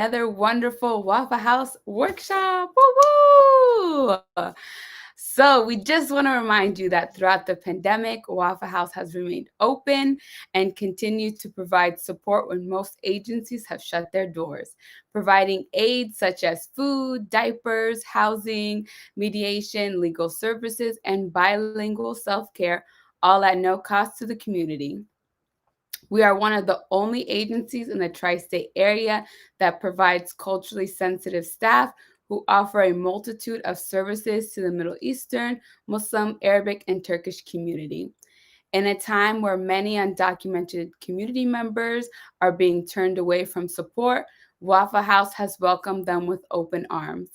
another wonderful Wafa House workshop. Woo woo! So, we just want to remind you that throughout the pandemic, Wafa House has remained open and continued to provide support when most agencies have shut their doors, providing aid such as food, diapers, housing, mediation, legal services, and bilingual self care, all at no cost to the community. We are one of the only agencies in the tri state area that provides culturally sensitive staff who offer a multitude of services to the Middle Eastern, Muslim, Arabic, and Turkish community. In a time where many undocumented community members are being turned away from support, Wafa House has welcomed them with open arms.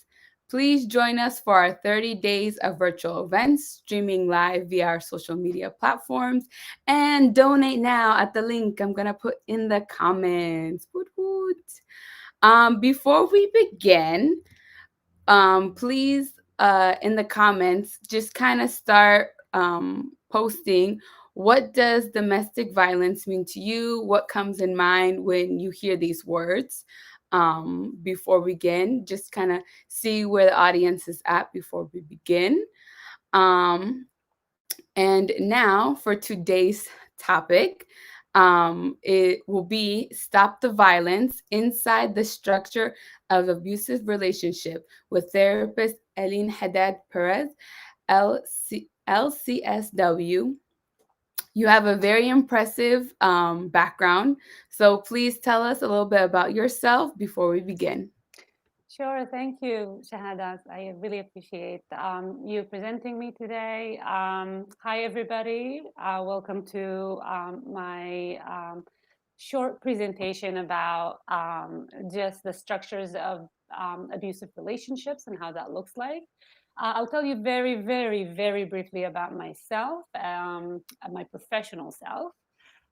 Please join us for our 30 days of virtual events, streaming live via our social media platforms, and donate now at the link I'm going to put in the comments. Woot woot. Before we begin, please in the comments just kind of start posting what does domestic violence mean to you, what comes in mind when you hear these words. Before we begin, just kind of see where the audience is at before we begin. um, and now for today's topic, it will be Stop the Violence Inside the Structure of Abusive Relationship with therapist Alein Haddad-Perez, LCSW. You have a very impressive background, so please tell us a little bit about yourself before we begin. Sure. Thank you, Shahadat. I really appreciate you presenting me today. Hi, everybody. Welcome to my short presentation about just the structures of abusive relationships and how that looks like. I'll tell you very, very, very briefly about myself, my professional self.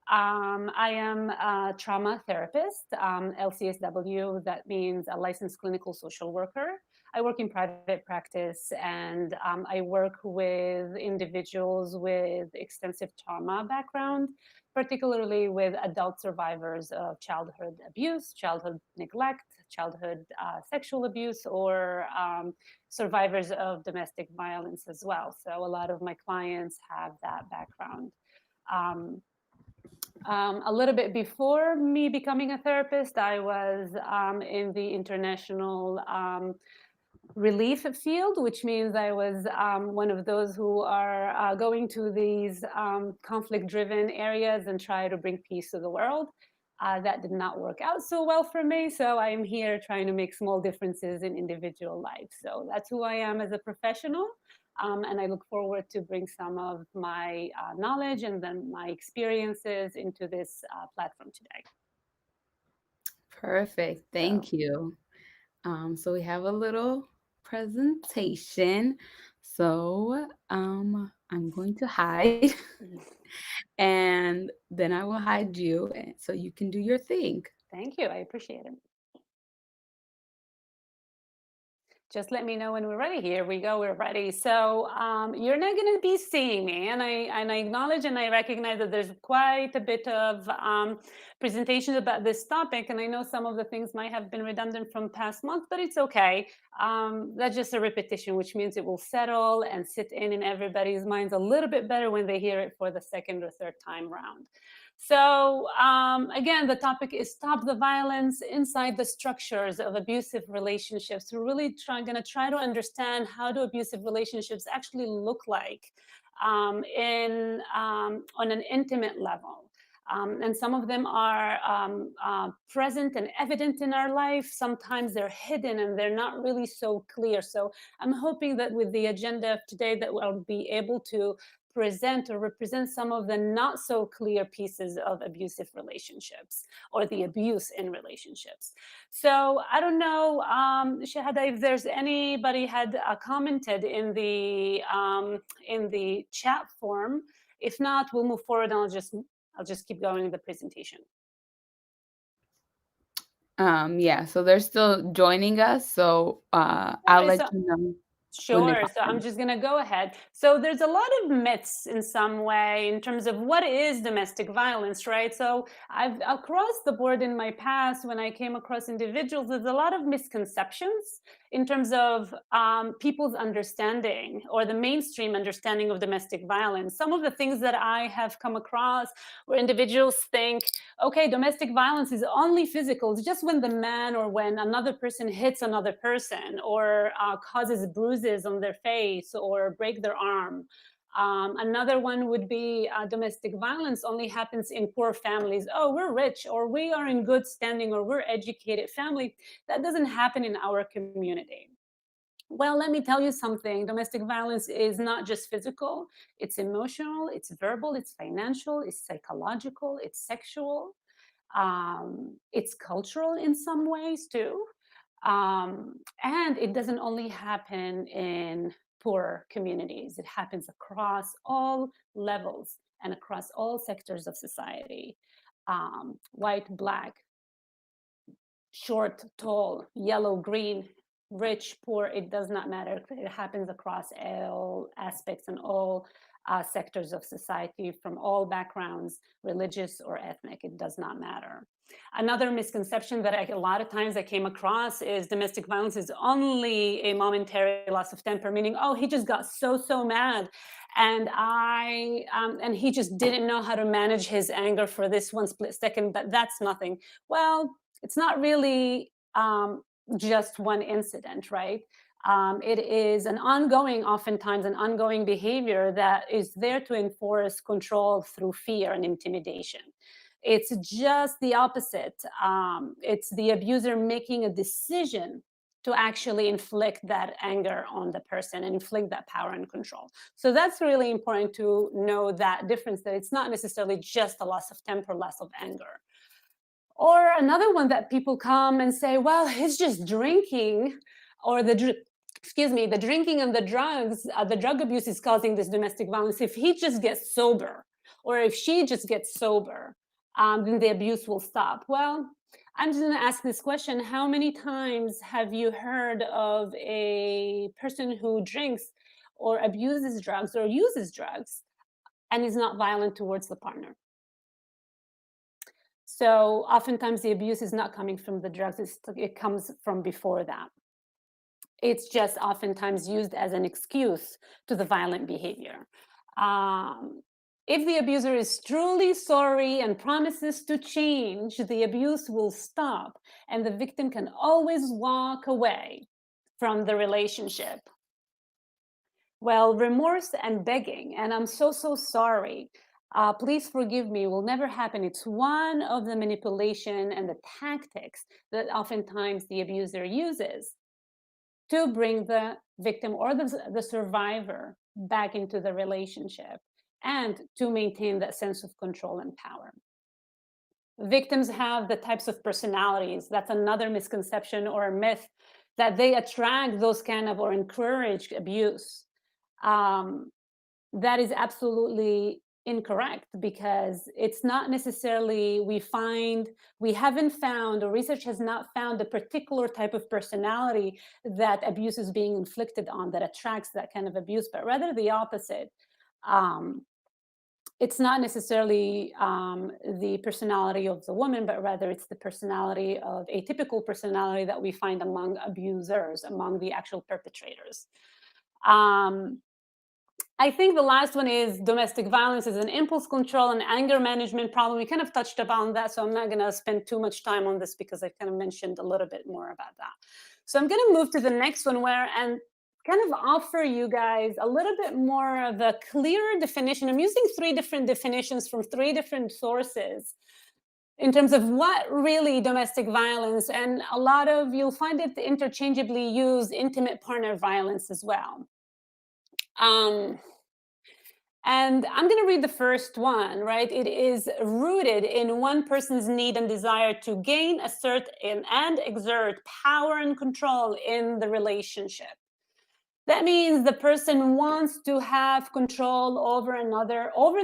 I am a trauma therapist, LCSW, that means a licensed clinical social worker. I work in private practice and I work with individuals with extensive trauma background, particularly with adult survivors of childhood abuse, childhood neglect, childhood sexual abuse, or survivors of domestic violence as well. So a lot of my clients have that background. Um, a little bit before me becoming a therapist, I was in the international relief field, which means I was one of those who are going to these conflict driven areas and try to bring peace to the world. That did not work out so well for me. So I'm here trying to make small differences in individual lives. So that's who I am as a professional. And I look forward to bring some of my knowledge and then my experiences into this platform today. Perfect. So, Thank you. So we have a little presentation. So I'm going to hide and then I will hide you so you can do your thing. thank you. I appreciate it. Just let me know when we're ready. Here we go. We're ready. So you're not going to be seeing me, and I acknowledge and I recognize that there's quite a bit of presentations about this topic, and I know some of the things might have been redundant from past month, but it's okay. That's just a repetition, which means it will settle and sit in everybody's minds a little bit better when they hear it for the second or third time round. So again, the topic is stop the violence inside the structures of abusive relationships. We're really going to try to understand how do abusive relationships actually look like on an intimate level. And some of them are present and evident in our life. Sometimes they're hidden and they're not really so clear. So I'm hoping that with the agenda of today that we'll be able to present or represent some of the not so clear pieces of abusive relationships or the abuse in relationships. So I don't know, Shahada, if there's anybody had commented in the chat form. If not, we'll move forward and I'll just keep going in the presentation. Yeah, so they're still joining us. So I'll Right, let so you know when they sure. pop So I'm in. just going to go ahead. So there's a lot of myths in some way in terms of what is domestic violence, right? So I've across the board in my past, when I came across individuals, there's a lot of misconceptions in terms of people's understanding or the mainstream understanding of domestic violence. Some of the things that I have come across where individuals think, okay, domestic violence is only physical. It's just when the man or when another person hits another person or causes bruises on their face or break their arm. Another one would be domestic violence only happens in poor families. Oh, we're rich, or we are in good standing, or we're educated family. That doesn't happen in our community. Well, let me tell you something. Domestic violence is not just physical, it's emotional, it's verbal, it's financial, it's psychological, it's sexual, it's cultural in some ways too. And it doesn't only happen in poor communities, it happens across all levels and across all sectors of society. White, black, short, tall, yellow, green, rich, poor, it does not matter. It happens across all aspects and all sectors of society from all backgrounds, religious or ethnic, it does not matter. Another misconception that a lot of times I came across is domestic violence is only a momentary loss of temper, meaning, oh, he just got so mad and and he just didn't know how to manage his anger for this one split second, but that's nothing. Well, it's not really just one incident, right? It is an ongoing, oftentimes an ongoing behavior that is there to enforce control through fear and intimidation. It's just the opposite. It's the abuser making a decision to actually inflict that anger on the person and inflict that power and control. So that's really important to know that difference, that it's not necessarily just a loss of temper, loss of anger. Or another one that people come and say, well, he's just drinking, or the drinking and the drug abuse is causing this domestic violence. If he just gets sober, or if she just gets sober, then the abuse will stop. Well, I'm just going to ask this question. How many times have you heard of a person who drinks or abuses drugs or uses drugs and is not violent towards the partner? So oftentimes the abuse is not coming from the drugs, it comes from before that. It's just oftentimes used as an excuse to the violent behavior. If the abuser is truly sorry and promises to change, the abuse will stop and the victim can always walk away from the relationship. Well, remorse and begging, and I'm so sorry, please forgive me, will never happen. It's one of the manipulation and the tactics that oftentimes the abuser uses to bring the victim or the survivor back into the relationship and to maintain that sense of control and power. Victims have the types of personalities. That's another misconception or a myth, that they attract those kind of or encourage abuse. That is absolutely incorrect, because it's not necessarily we haven't found, or research has not found, a particular type of personality that abuse is being inflicted on that attracts that kind of abuse, but rather the opposite. It's not necessarily the personality of the woman, but rather it's the personality of a typical personality that we find among abusers, among the actual perpetrators. I think the last one is domestic violence is an impulse control and anger management problem. We kind of touched upon that, so I'm not going to spend too much time on this because I kind of mentioned a little bit more about that. So I'm going to move to the next one and kind of offer you guys a little bit more of a clearer definition. I'm using 3 different definitions from 3 different sources in terms of what really domestic violence, and a lot of, you'll find it interchangeably used, intimate partner violence as well. And I'm going to read the first one, right? It is rooted in one person's need and desire to gain, assert, and exert power and control in the relationship. That means the person wants to have control over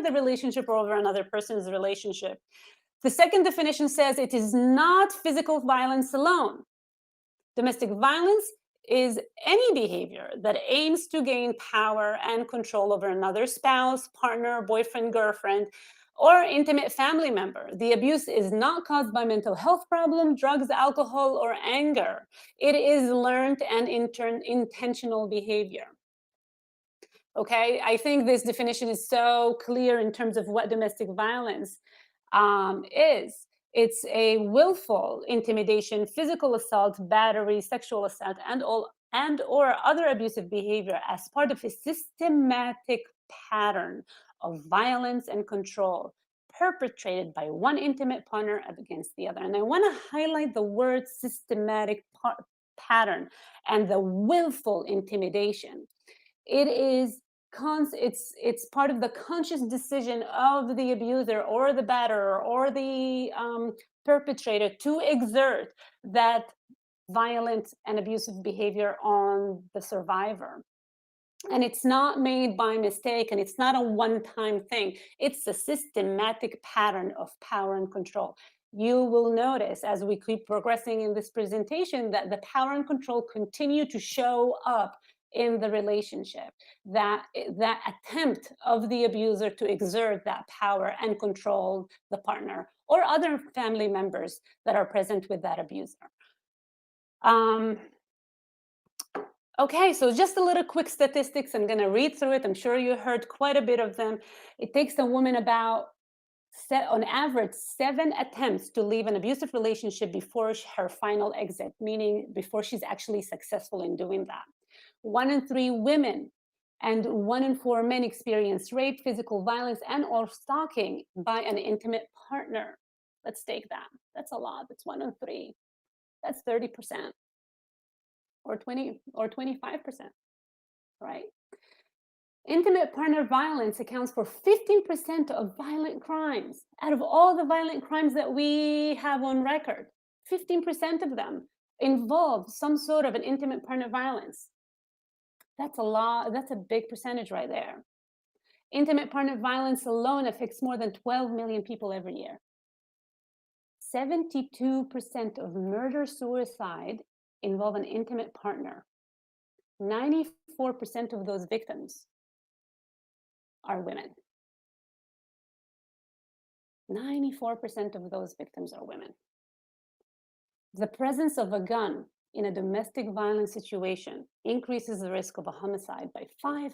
the relationship, or over another person's relationship. The second definition says it is not physical violence alone. Domestic violence is any behavior that aims to gain power and control over another spouse, partner, boyfriend, girlfriend, or intimate family member. The abuse is not caused by mental health problem, drugs, alcohol, or anger. It is learned and intentional behavior. Okay, I think this definition is so clear in terms of what domestic violence is. It's a willful intimidation, physical assault, battery, sexual assault, and or other abusive behavior as part of a systematic pattern of violence and control perpetrated by one intimate partner against the other. And I want to highlight the word systematic pattern and the willful intimidation. It is it's part of the conscious decision of the abuser or the batterer or the perpetrator to exert that violent and abusive behavior on the survivor. And it's not made by mistake, and it's not a one-time thing. It's a systematic pattern of power and control. You will notice as we keep progressing in this presentation that the power and control continue to show up in the relationship, that attempt of the abuser to exert that power and control the partner or other family members that are present with that abuser. Okay, so just a little quick statistics. I'm going to read through it. I'm sure you heard quite a bit of them. It takes a woman about, on average, 7 attempts to leave an abusive relationship before her final exit, meaning before she's actually successful in doing that. 1 in 3 women and 1 in 4 men experience rape, physical violence, and or stalking by an intimate partner. Let's take that. That's a lot. That's 1 in 3. That's 30%. Or 20 or 25%, right? Intimate partner violence accounts for 15% of violent crimes. Out of all the violent crimes that we have on record, 15% of them involve some sort of an intimate partner violence. That's a lot. That's a big percentage right there. Intimate partner violence alone affects more than 12 million people every year. 72% of murder-suicide involve an intimate partner. 94% of those victims are women. 94% of those victims are women. The presence of a gun in a domestic violence situation increases the risk of a homicide by 500%.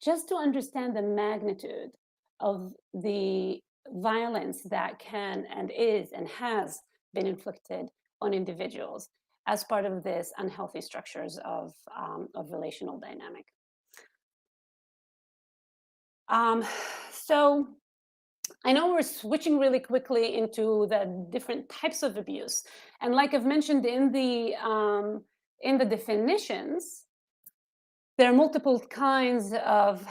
Just to understand the magnitude of the violence that can and is and has been inflicted on individuals as part of this unhealthy structures of relational dynamic. So I know we're switching really quickly into the different types of abuse. And like I've mentioned in the definitions, there are multiple kinds of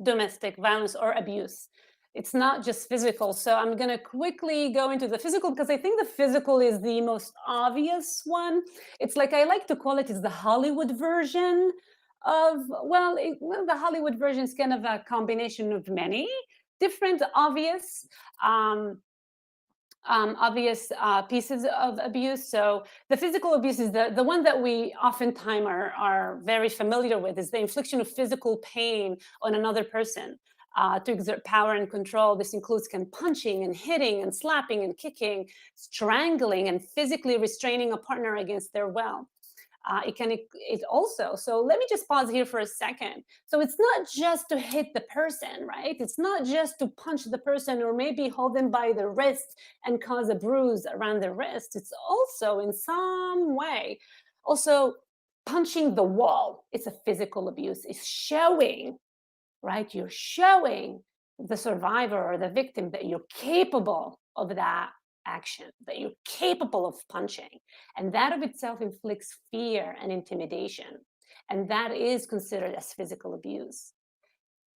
domestic violence or abuse. It's not just physical. So I'm going to quickly go into the physical because I think the physical is the most obvious one. It's like I like to call it is the Hollywood version of, the Hollywood version is kind of a combination of many different obvious pieces of abuse. So the physical abuse is the one that we oftentimes are very familiar with, is the infliction of physical pain on another person to exert power and control. This includes punching and hitting and slapping and kicking, strangling and physically restraining a partner against their will. It also, so let me just pause here for a second. So it's not just to hit the person, right? It's not just to punch the person or maybe hold them by the wrist and cause a bruise around the wrist. It's also in some way also punching the wall. It's a physical abuse. It's showing, right? You're showing the survivor or the victim that you're capable of that action, that you're capable of punching. And that of itself inflicts fear and intimidation. And that is considered as physical abuse.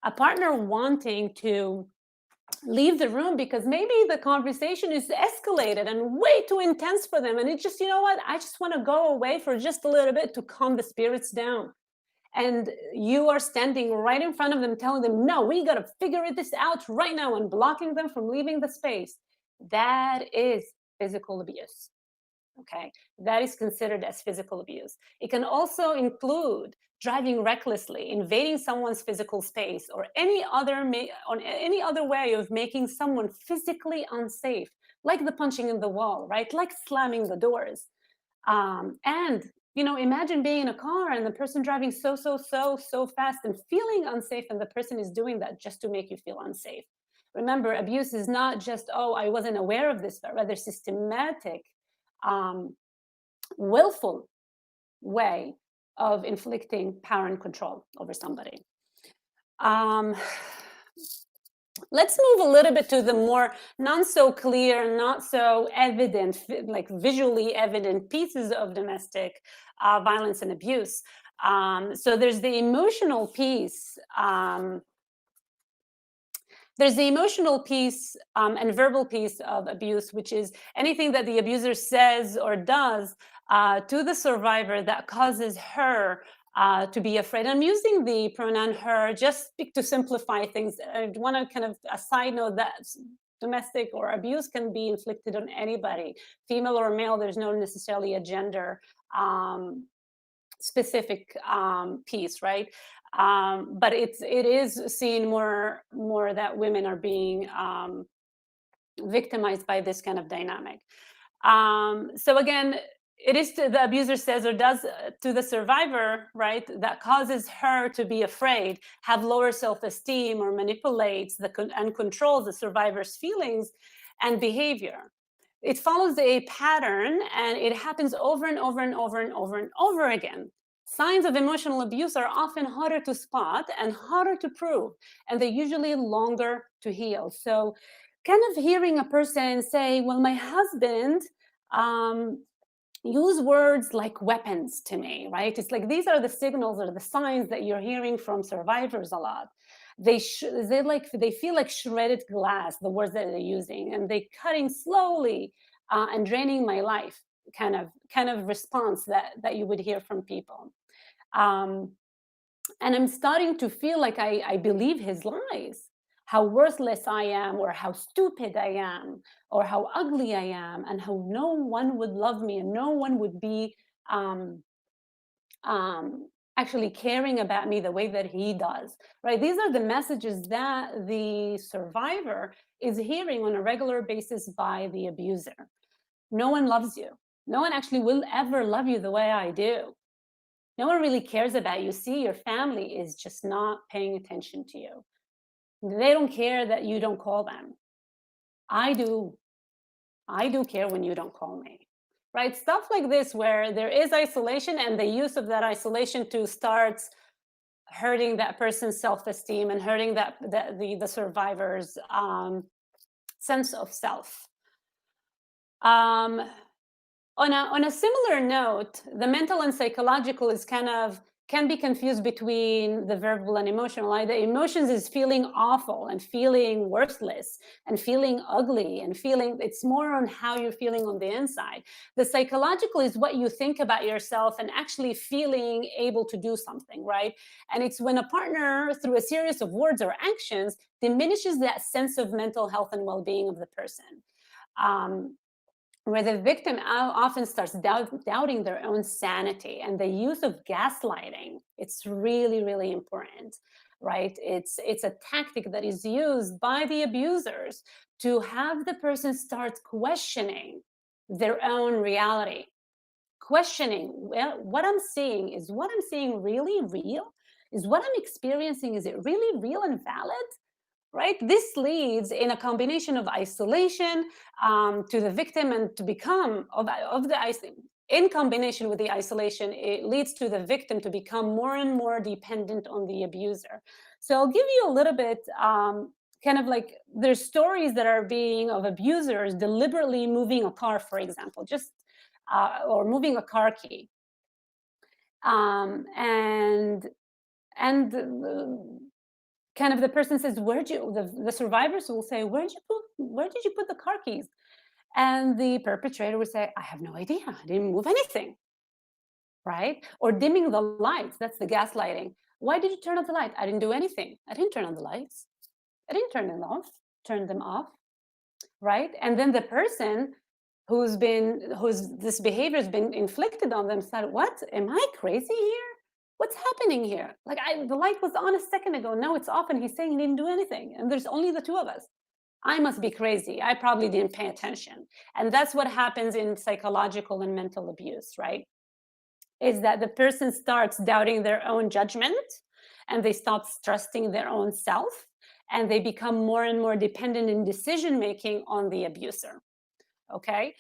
A partner wanting to leave the room because maybe the conversation is escalated and way too intense for them. And it just, you know what, I just want to go away for just a little bit to calm the spirits down. And you are standing right in front of them, telling them, no, we got to figure this out right now, and blocking them from leaving the space. That is physical abuse. Okay, that is considered as physical abuse. It can also include driving recklessly, invading someone's physical space, or on any other way of making someone physically unsafe, like the punching in the wall, right? Like slamming the doors. And imagine being in a car and the person driving so fast and feeling unsafe, and the person is doing that just to make you feel unsafe. Remember, abuse is not just, oh, I wasn't aware of this, but rather systematic, um, willful way of inflicting power and control over somebody. Let's move a little bit to the more not so clear, not so evident, like visually evident pieces of domestic violence and abuse. So there's the emotional piece. There's the emotional piece and verbal piece of abuse, which is anything that the abuser says or does to the survivor that causes her to be afraid. I'm using the pronoun her just to simplify things. I want to kind of a side note that domestic or abuse can be inflicted on anybody, female or male. There's no necessarily a gender specific piece, right? But it is seen more that women are being victimized by this kind of dynamic. So again, it is the abuser says or does to the survivor, right, that causes her to be afraid, have lower self-esteem, or manipulates and controls the survivor's feelings and behavior. It follows a pattern, and it happens over and over and over and over and over again. Signs of emotional abuse are often harder to spot and harder to prove, and they're usually longer to heal. So kind of hearing a person say, well, my husband use words like weapons to me, right? It's like these are the signals or the signs that you're hearing from survivors a lot. They feel like shredded glass, the words that they're using, and they cutting slowly and draining my life kind of response that you would hear from people. And I'm starting to feel like I believe his lies, how worthless I am, or how stupid I am, or how ugly I am, and how no one would love me and no one would be um, actually caring about me the way that he does, right? These are the messages that the survivor is hearing on a regular basis by the abuser. No one loves you. No one actually will ever love you the way I do. No one really cares about you. See, your family is just not paying attention to you. They don't care that you don't call them. I do. I do care when you don't call me. Right? Stuff like this, where there is isolation and the use of that isolation to start hurting that person's self-esteem and hurting the survivor's sense of self. On a similar note, the mental and psychological can be confused between the verbal and emotional. Like the emotions is feeling awful and feeling worthless and feeling ugly and feeling, it's more on how you're feeling on the inside. The psychological is what you think about yourself and actually feeling able to do something, right? And it's when a partner, through a series of words or actions, diminishes that sense of mental health and well-being of the person. Where the victim often starts doubting their own sanity, and the use of gaslighting, it's really, really important, right? It's a tactic that is used by the abusers to have the person start questioning their own reality, questioning, well, what I'm seeing, is what I'm seeing really real? Is what I'm experiencing, is it really real and valid? Right? This leads in a combination of isolation to the victim, and to become of the in combination with the isolation, it leads to the victim to become more and more dependent on the abuser. So I'll give you a little bit kind of like, there's stories that are being of abusers deliberately moving a car, for example, just or moving a car key. And kind of the person says, the survivors will say, where did you put the car keys? And the perpetrator would say, I have no idea, I didn't move anything, right? Or dimming the lights, that's the gaslighting. Why did you turn on the light? I didn't do anything. I didn't turn on the lights. I didn't turn them off, right? And then the person whose this behavior has been inflicted on them said, what, am I crazy here? What's happening here? Like, the light was on a second ago, now it's off, and he's saying he didn't do anything, and there's only the two of us. I must be crazy. I probably didn't pay attention. And that's what happens in psychological and mental abuse, right? Is that the person starts doubting their own judgment, and they stop trusting their own self, and they become more and more dependent in decision making on the abuser. Okay.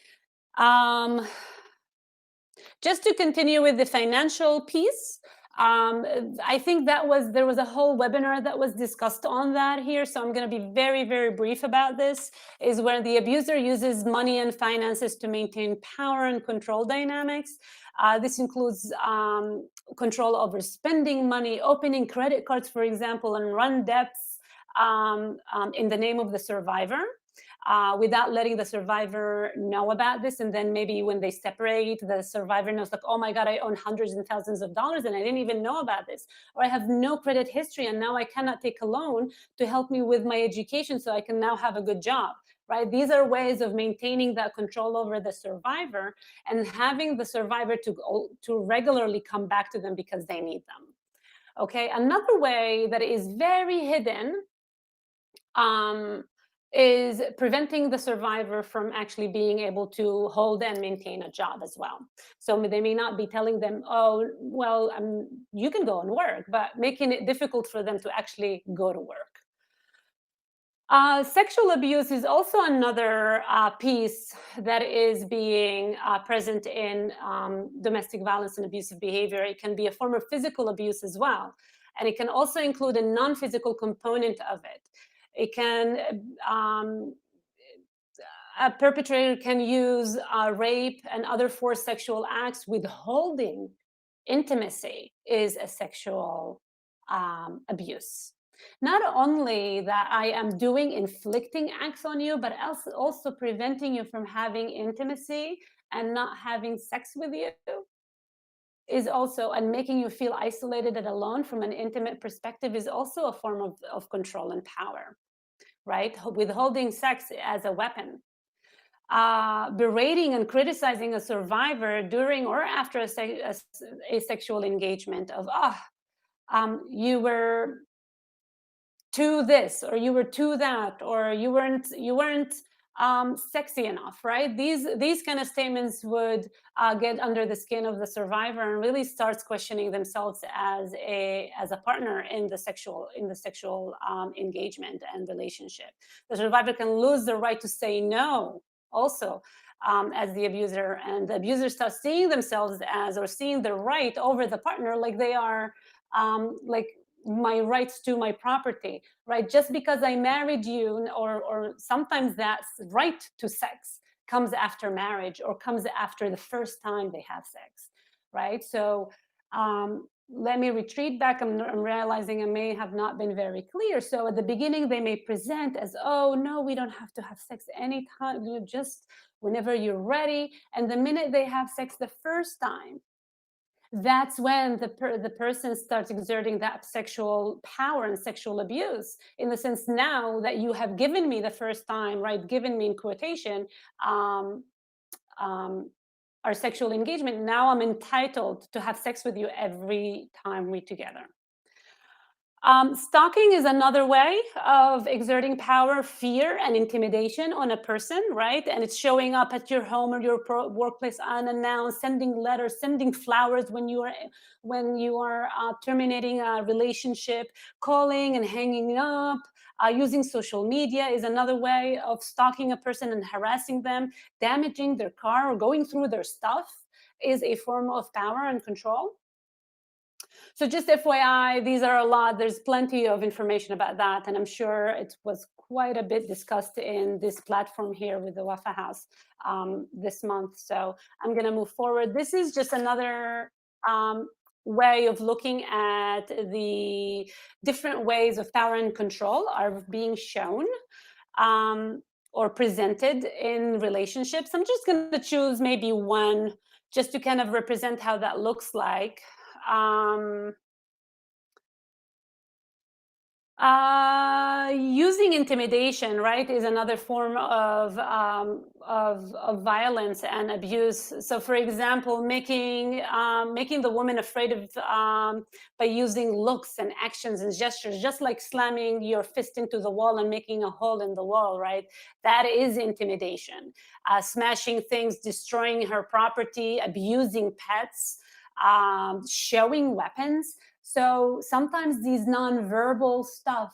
Just to continue with the financial piece, I think there was a whole webinar that was discussed on that here, so I'm going to be very, very brief about this, is where the abuser uses money and finances to maintain power and control dynamics. This includes control over spending money, opening credit cards, for example, and run debts in the name of the survivor. Without letting the survivor know about this. And then maybe when they separate, the survivor knows, like, oh my God, I own hundreds and thousands of dollars and I didn't even know about this. Or I have no credit history and now I cannot take a loan to help me with my education so I can now have a good job, right? These are ways of maintaining that control over the survivor and having the survivor to regularly come back to them because they need them. Okay, another way that is very hidden is preventing the survivor from actually being able to hold and maintain a job as well. So they may not be telling them, oh, well, you can go and work, but making it difficult for them to actually go to work. Sexual abuse is also another piece that is being present in domestic violence and abusive behavior. It can be a form of physical abuse as well. And it can also include a non-physical component of it. It can, a perpetrator can use rape and other forced sexual acts. Withholding intimacy is a sexual abuse. Not only that I am doing inflicting acts on you, but also preventing you from having intimacy and not having sex with you is also, and making you feel isolated and alone from an intimate perspective is also a form of control and power, right? Withholding sex as a weapon. Berating and criticizing a survivor during or after a sexual engagement of, you were too this, or you were too that, or you weren't sexy enough, right? These kind of statements would get under the skin of the survivor and really starts questioning themselves as a partner in the sexual engagement and relationship. The survivor can lose the right to say no also as the abuser, and the abuser starts seeing themselves as, or seeing the right over the partner, like they are like my rights to my property, right? Just because I married you, or sometimes that right to sex comes after marriage or comes after the first time they have sex, right? So let me retreat back. I'm realizing I may have not been very clear. So at the beginning, they may present as, oh, no, we don't have to have sex anytime, just whenever you're ready. And the minute they have sex the first time, that's when the person starts exerting that sexual power and sexual abuse, in the sense, now that you have given me the first time, right, given me in quotation, our sexual engagement, now I'm entitled to have sex with you every time we're together. Stalking is another way of exerting power, fear, and intimidation on a person, right? And it's showing up at your home or your workplace unannounced, sending letters, sending flowers when you are terminating a relationship, calling and hanging up. Using social media is another way of stalking a person and harassing them. Damaging their car or going through their stuff is a form of power and control. So just FYI, these are a lot. There's plenty of information about that. And I'm sure it was quite a bit discussed in this platform here with the Wafa House this month. So I'm going to move forward. This is just another way of looking at the different ways of power and control are being shown or presented in relationships. I'm just going to choose maybe one just to kind of represent how that looks like. Using intimidation, right, is another form of violence and abuse. So, for example, making the woman afraid of by using looks and actions and gestures, just like slamming your fist into the wall and making a hole in the wall, right? That is intimidation. Smashing things, destroying her property, abusing pets, showing weapons. So sometimes these non-verbal stuff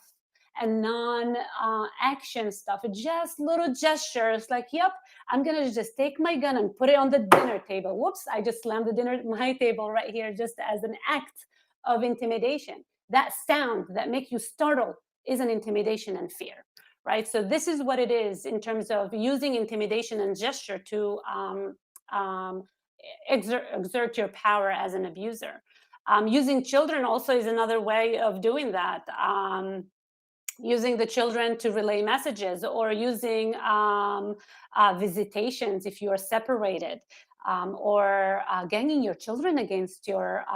and non-action stuff, just little gestures like, yep, I'm gonna just take my gun and put it on the dinner table. Whoops, I just slammed my table right here just as an act of intimidation. That sound that makes you startle is an intimidation and fear, right? So this is what it is in terms of using intimidation and gesture to exert your power as an abuser. Using children also is another way of doing that. Using the children to relay messages, or using visitations if you are separated, or ganging your children against your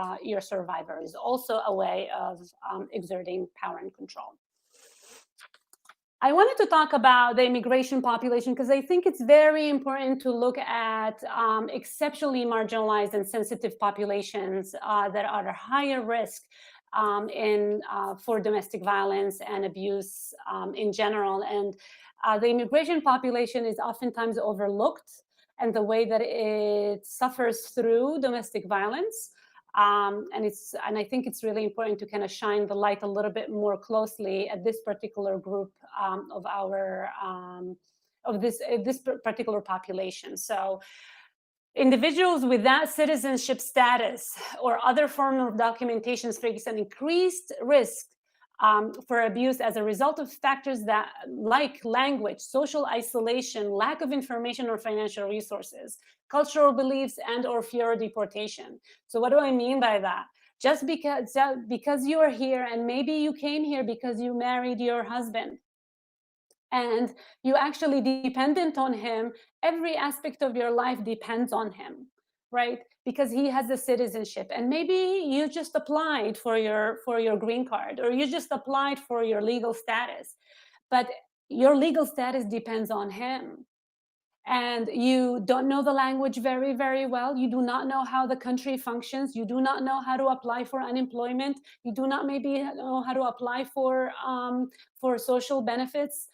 survivor is also a way of exerting power and control. I wanted to talk about the immigration population because I think it's very important to look at exceptionally marginalized and sensitive populations that are at higher risk for domestic violence and abuse in general. And the immigration population is oftentimes overlooked, and the way that it suffers through domestic violence. And I think it's really important to kind of shine the light a little bit more closely at this particular group of this particular population. So individuals without citizenship status or other form of documentation face an increased risk for abuse as a result of factors that like language, social isolation, lack of information or financial resources, cultural beliefs, and or fear of deportation. So what do I mean by that? Just because you are here, and maybe you came here because you married your husband and you actually dependent on him, every aspect of your life depends on him, right? Because he has a citizenship, and maybe you just applied for your green card, or you just applied for your legal status, but your legal status depends on him. And you don't know the language very, very well. You do not know how the country functions. You do not know how to apply for unemployment. You do not maybe know how to apply for social benefits.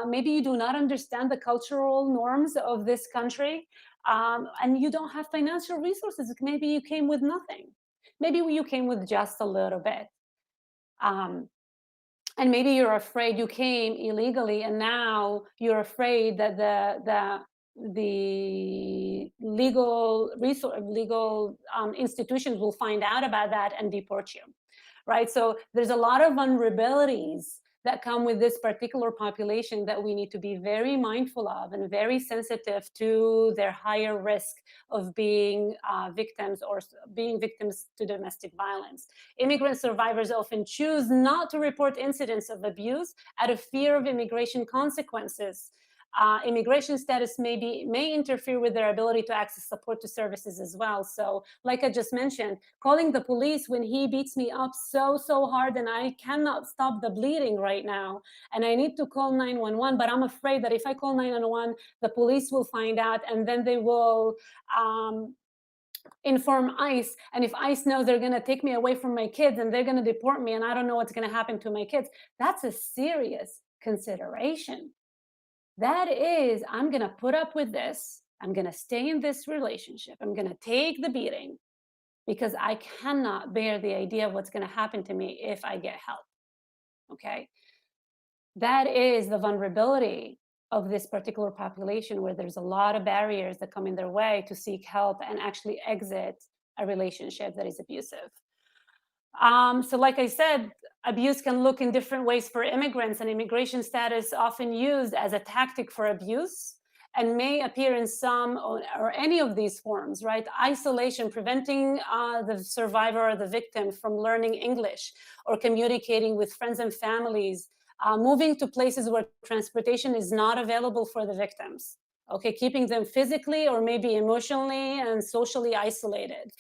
Maybe you do not understand the cultural norms of this country, and you don't have financial resources. Maybe you came with nothing. Maybe you came with just a little bit. And maybe you're afraid you came illegally, and now you're afraid that the legal institutions will find out about that and deport you, right? So there's a lot of vulnerabilities that come with this particular population that we need to be very mindful of and very sensitive to their higher risk of being victims to domestic violence. Immigrant survivors often choose not to report incidents of abuse out of fear of immigration consequences. Immigration status may interfere with their ability to access support to services as well. So like I just mentioned, calling the police when he beats me up so hard and I cannot stop the bleeding right now, and I need to call 911, but I'm afraid that if I call 911, the police will find out, and then they will inform ICE, and if ICE knows, they're going to take me away from my kids and they're going to deport me, and I don't know what's going to happen to my kids. That's a serious consideration. That is, I'm going to put up with this. I'm going to stay in this relationship. I'm going to take the beating because I cannot bear the idea of what's going to happen to me if I get help. Okay. That is the vulnerability of this particular population, where there's a lot of barriers that come in their way to seek help and actually exit a relationship that is abusive. So like I said, abuse can look in different ways for immigrants, and immigration status often used as a tactic for abuse and may appear in some or any of these forms, right? Isolation, preventing the survivor or the victim from learning English or communicating with friends and families, moving to places where transportation is not available for the victims, okay, keeping them physically or maybe emotionally and socially isolated.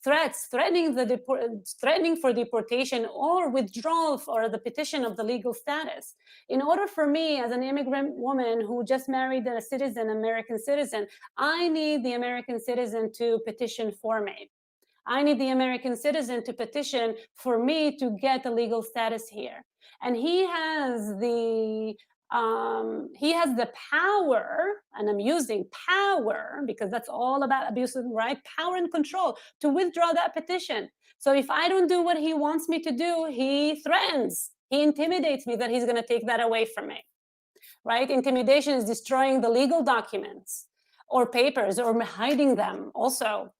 threats, threatening for deportation or withdrawal or the petition of the legal status. In order for me, as an immigrant woman who just married a citizen, American citizen, I need the American citizen to petition for me. I need the American citizen to petition for me to get a legal status here. And he has the power, and I'm using power because that's all about abusive, right? Power and control to withdraw that petition. So if I don't do what he wants me to do, he threatens, he intimidates me that he's going to take that away from me, right? Intimidation is destroying the legal documents or papers or hiding them. Also,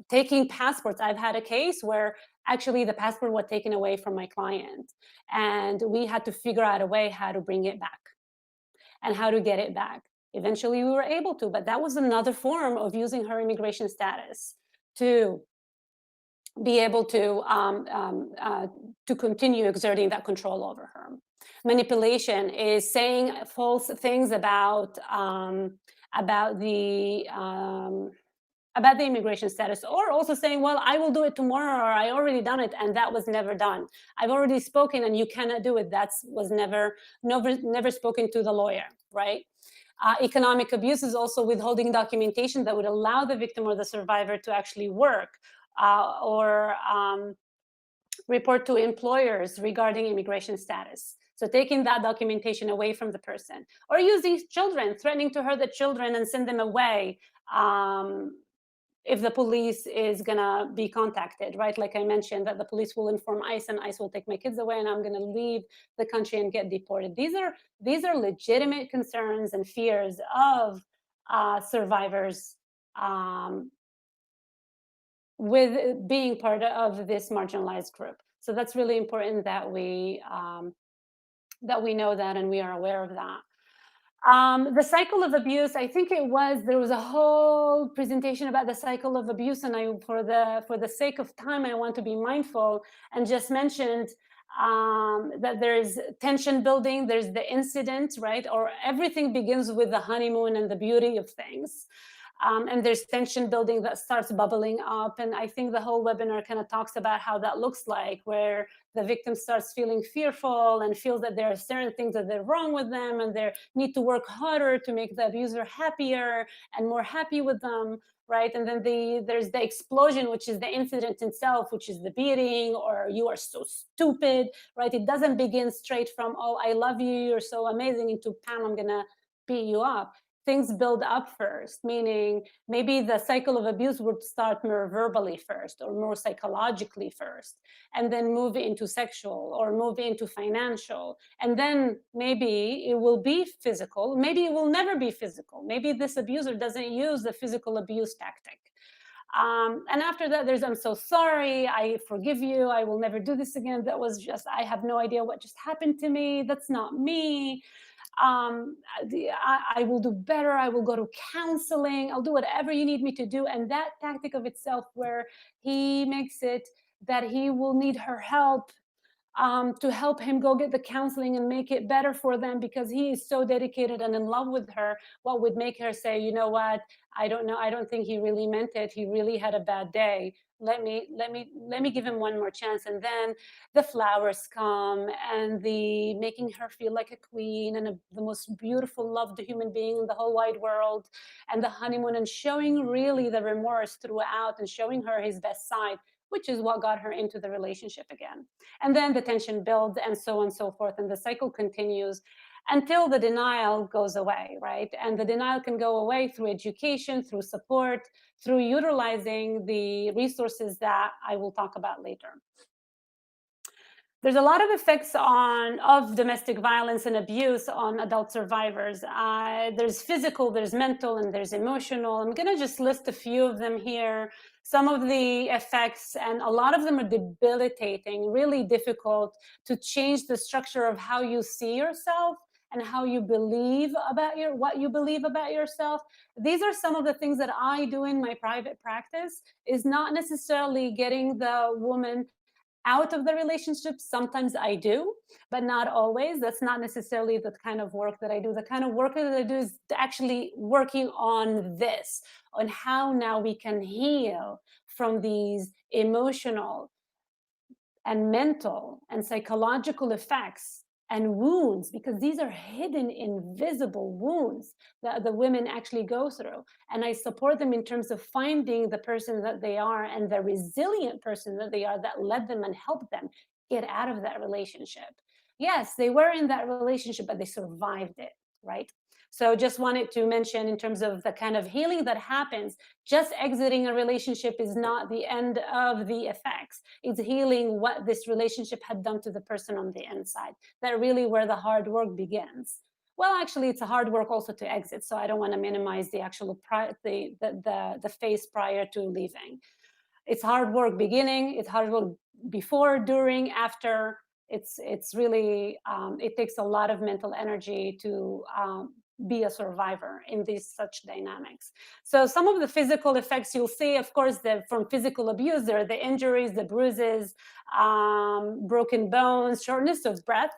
taking passports. I've had a case where actually the passport was taken away from my client, and we had to figure out a way how to bring it back and how to get it back. Eventually we were able to, but that was another form of using her immigration status to be able to continue exerting that control over her. Manipulation is saying false things about the immigration status, or also saying, well, I will do it tomorrow, or I already done it, and that was never done. I've already spoken and you cannot do it. That was never spoken to the lawyer, right? Economic abuse is also withholding documentation that would allow the victim or the survivor to actually work or report to employers regarding immigration status. So taking that documentation away from the person, or using children, threatening to hurt the children and send them away if the police is gonna be contacted, right? Like I mentioned, that the police will inform ICE and ICE will take my kids away and I'm gonna leave the country and get deported. These are legitimate concerns and fears of survivors with being part of this marginalized group. So that's really important that we know that and we are aware of that. The cycle of abuse, I think there was a whole presentation about the cycle of abuse, and for the sake of time, I want to be mindful and just mentioned that there's tension building, there's the incident, right? Or everything begins with the honeymoon and the beauty of things. And there's tension building that starts bubbling up. And I think the whole webinar kind of talks about how that looks like, where the victim starts feeling fearful and feels that there are certain things that are wrong with them and they need to work harder to make the abuser happier and more happy with them, right? And then there's the explosion, which is the incident itself, which is the beating or you are so stupid, right? It doesn't begin straight from, oh, I love you, you're so amazing, into, Pam, I'm gonna beat you up. Things build up first, meaning maybe the cycle of abuse would start more verbally first or more psychologically first, and then move into sexual or move into financial. And then maybe it will be physical. Maybe it will never be physical. Maybe this abuser doesn't use the physical abuse tactic. And after that, there's, I'm so sorry, I forgive you, I will never do this again. That was just, I have no idea what just happened to me. That's not me. I will do better. I will go to counseling. I'll do whatever you need me to do. And that tactic of itself, where he makes it that he will need her help to help him go get the counseling and make it better for them because he is so dedicated and in love with her, what would make her say, you know what, I don't know, I don't think he really meant it. He really had a bad day. Let me give him one more chance. And then the flowers come and the making her feel like a queen and the most beautiful, loved human being in the whole wide world, and the honeymoon, and showing really the remorse throughout and showing her his best side, which is what got her into the relationship again. And then the tension builds and so on and so forth. And the cycle continues until the denial goes away, right? And the denial can go away through education, through support, through utilizing the resources that I will talk about later. There's a lot of effects of domestic violence and abuse on adult survivors. There's physical, there's mental, and there's emotional. I'm gonna just list a few of them here. Some of the effects, and a lot of them are debilitating, really difficult to change the structure of how you see yourself and how you believe about what you believe about yourself. These are some of the things that I do in my private practice, is not necessarily getting the woman out of the relationship. Sometimes I do, but not always. That's not necessarily the kind of work that I do. The kind of work that I do is actually working on this, on how now we can heal from these emotional and mental and psychological effects and wounds, because these are hidden, invisible wounds that the women actually go through. And I support them in terms of finding the person that they are and the resilient person that they are, that led them and helped them get out of that relationship. Yes, they were in that relationship, but they survived it, right? So just wanted to mention, in terms of the kind of healing that happens, just exiting a relationship is not the end of the effects. It's healing what this relationship had done to the person on the inside. That really where the hard work begins. Well, actually, it's a hard work also to exit. So I don't want to minimize the actual the phase prior to leaving. It's hard work beginning. It's hard work before, during, after. It's really it takes a lot of mental energy to be a survivor in these such dynamics. So some of the physical effects you'll see, of course, from physical abuse, there are the injuries, the bruises, broken bones, shortness of breath.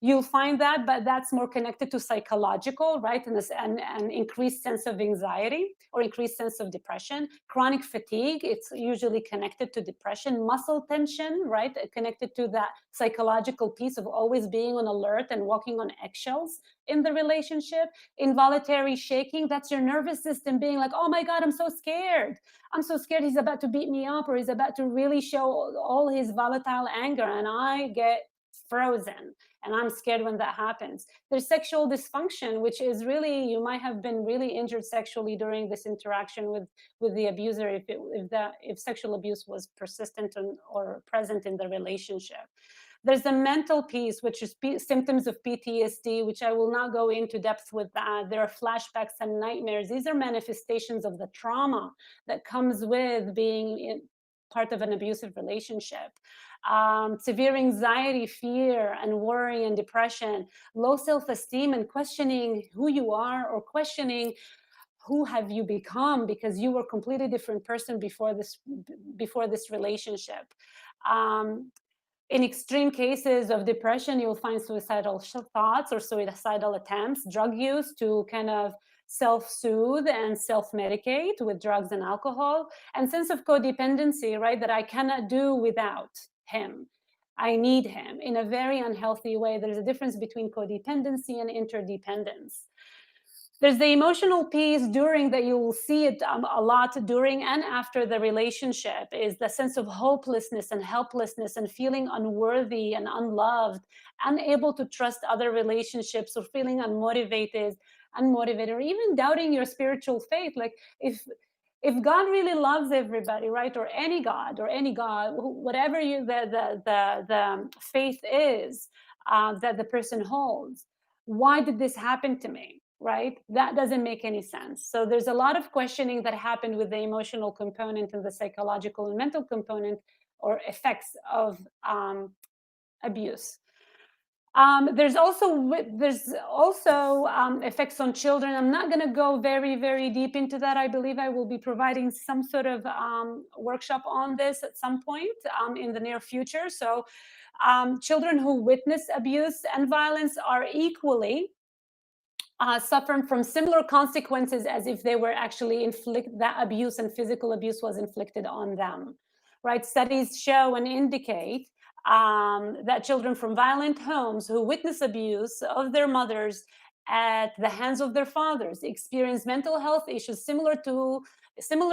You'll find that, but that's more connected to psychological, right? And increased sense of anxiety or increased sense of depression. Chronic fatigue, it's usually connected to depression. Muscle tension, right? Connected to that psychological piece of always being on alert and walking on eggshells in the relationship. Involuntary shaking, that's your nervous system being like, oh my God, I'm so scared. I'm so scared he's about to beat me up, or he's about to really show all his volatile anger, and I get frozen, and I'm scared when that happens. There's sexual dysfunction, which is really, you might have been really injured sexually during this interaction with the abuser, if sexual abuse was persistent or present in the relationship. There's the mental piece, which is symptoms of PTSD, which I will not go into depth with that. There are flashbacks and nightmares. These are manifestations of the trauma that comes with being part of an abusive relationship. Severe anxiety, fear, and worry and depression, low self-esteem, and questioning who you are, or questioning who have you become, because you were a completely different person before this relationship. In extreme cases of depression, you'll find suicidal thoughts or suicidal attempts, drug use to kind of self-soothe and self-medicate with drugs and alcohol, and sense of codependency, right? That I cannot do without him. I need him in a very unhealthy way. There's a difference between codependency and interdependence. There's the emotional piece during, that you will see it a lot during and after the relationship, is the sense of hopelessness and helplessness and feeling unworthy and unloved, unable to trust other relationships, or feeling unmotivated, or even doubting your spiritual faith. Like if God really loves everybody, right, or any God, whatever the faith is that the person holds, why did this happen to me? Right? That doesn't make any sense. So there's a lot of questioning that happened with the emotional component and the psychological and mental component, or effects of abuse. There's also effects on children. I'm not going to go very, very deep into that. I believe I will be providing some sort of workshop on this at some point in the near future. So children who witness abuse and violence are equally suffering from similar consequences as if they were actually that abuse and physical abuse was inflicted on them, right? Studies show and indicate that children from violent homes who witness abuse of their mothers at the hands of their fathers experience mental health issues similar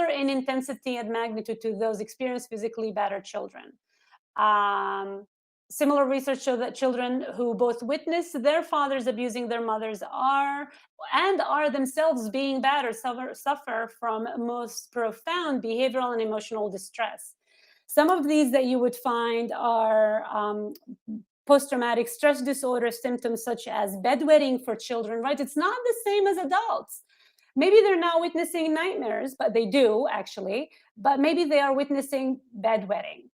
in intensity and magnitude to those experienced physically battered children. Similar research show that children who both witness their fathers abusing their mothers are themselves being battered suffer from most profound behavioral and emotional distress. Some of these that you would find are post-traumatic stress disorder symptoms, such as bedwetting for children, right? It's not the same as adults. Maybe they're not witnessing nightmares, but they do actually, but maybe they are witnessing bedwetting.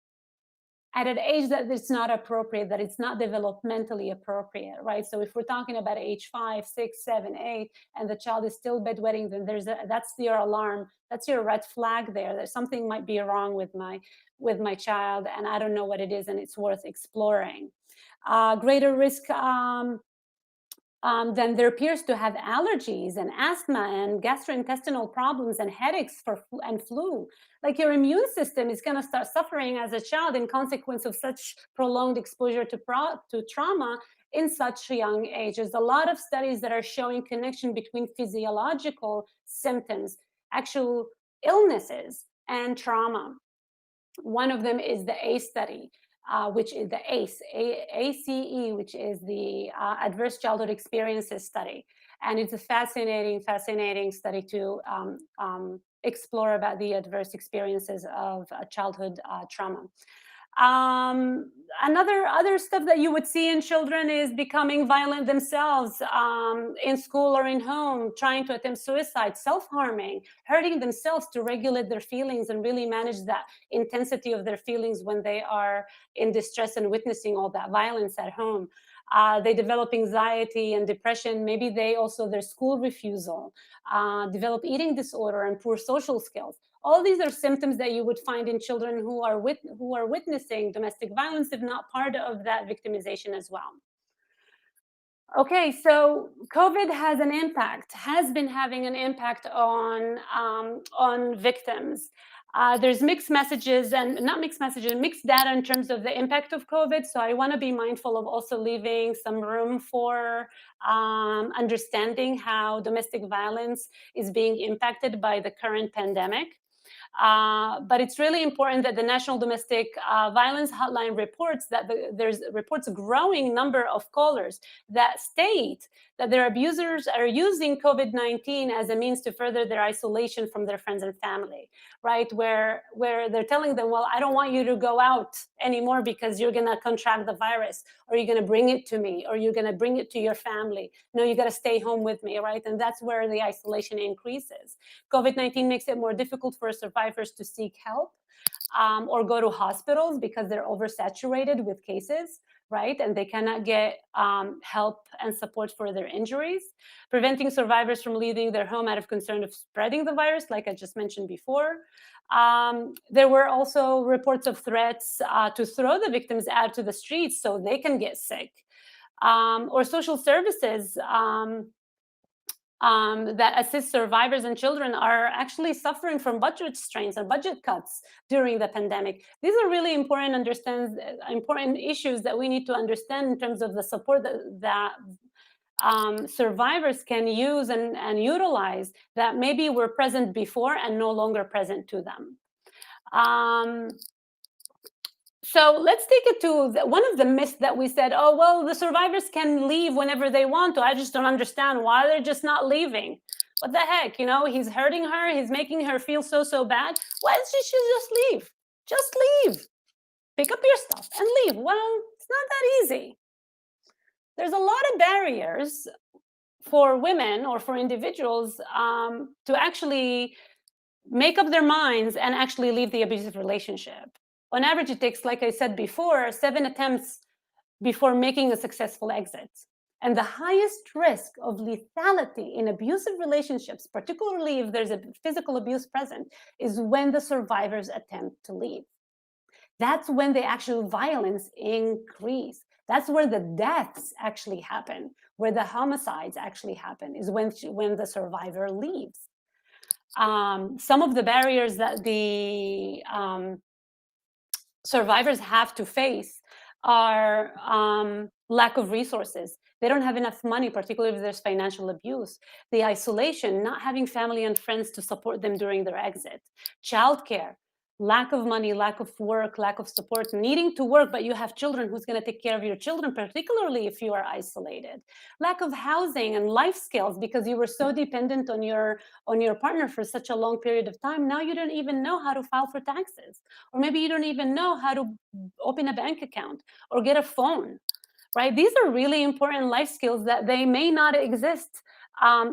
at an age that it's not appropriate, that it's not developmentally appropriate, right? So if we're talking about age 5, 6, 7, 8, and the child is still bedwetting, then that's your alarm, that's your red flag there, that something might be wrong with my child, and I don't know what it is, and it's worth exploring. Greater risk then there appears to have allergies and asthma and gastrointestinal problems and headaches and flu. Like your immune system is going to start suffering as a child in consequence of such prolonged exposure to trauma in such a young age. There's a lot of studies that are showing connection between physiological symptoms, actual illnesses, and trauma. One of them is the ACE study, which is the ACE, which is the Adverse Childhood Experiences Study. And it's a fascinating study to explore about the adverse experiences of childhood trauma. Other stuff that you would see in children is becoming violent themselves in school or in home, trying to attempt suicide, self-harming, hurting themselves to regulate their feelings and really manage that intensity of their feelings when they are in distress and witnessing all that violence at home. They develop anxiety and depression. Maybe their school refusal, develop eating disorder and poor social skills. All these are symptoms that you would find in children who are witnessing domestic violence, if not part of that victimization as well. Okay, so COVID has been having an impact on victims. There's mixed messages and not mixed messages, mixed data in terms of the impact of COVID. So I want to be mindful of also leaving some room for understanding how domestic violence is being impacted by the current pandemic. But it's really important that the National Domestic Violence Hotline reports that there's a growing number of callers that state that their abusers are using COVID-19 as a means to further their isolation from their friends and family, right? Where they're telling them, well, I don't want you to go out anymore because you're going to contract the virus, or you're going to bring it to me, or you're going to bring it to your family. No, you got to stay home with me, right? And that's where the isolation increases. COVID-19 makes it more difficult for survivors to seek help or go to hospitals because they're oversaturated with cases, right? And they cannot get help and support for their injuries, preventing survivors from leaving their home out of concern of spreading the virus, like I just mentioned before. There were also reports of threats to throw the victims out to the streets so they can get sick, or social services that assist survivors and children are actually suffering from budget strains or budget cuts during the pandemic. These are really important issues that we need to understand in terms of the support that survivors can use and utilize that maybe were present before and no longer present to them. So let's take it to one of the myths that we said, oh, well, the survivors can leave whenever they want to. I just don't understand why they're just not leaving. What the heck? You know, he's hurting her. He's making her feel so bad. Why does she just leave? Just leave. Pick up your stuff and leave. Well, it's not that easy. There's a lot of barriers for women or for individuals to actually make up their minds and actually leave the abusive relationship. On average, it takes, like I said before, 7 attempts before making a successful exit. And the highest risk of lethality in abusive relationships, particularly if there's a physical abuse present, is when the survivors attempt to leave. That's when the actual violence increase. That's where the deaths actually happen, where the homicides actually happen, is when the survivor leaves. Some of the barriers that the survivors have to face are lack of resources. They don't have enough money, particularly if there's financial abuse. The isolation, not having family and friends to support them during their exit. Childcare, lack of money, lack of work, lack of support, needing to work, but you have children, who's going to take care of your children, particularly if you are isolated. Lack of housing and life skills because you were so dependent on your partner for such a long period of time. Now you don't even know how to file for taxes, or maybe you don't even know how to open a bank account or get a phone, right? These are really important life skills that they may not exist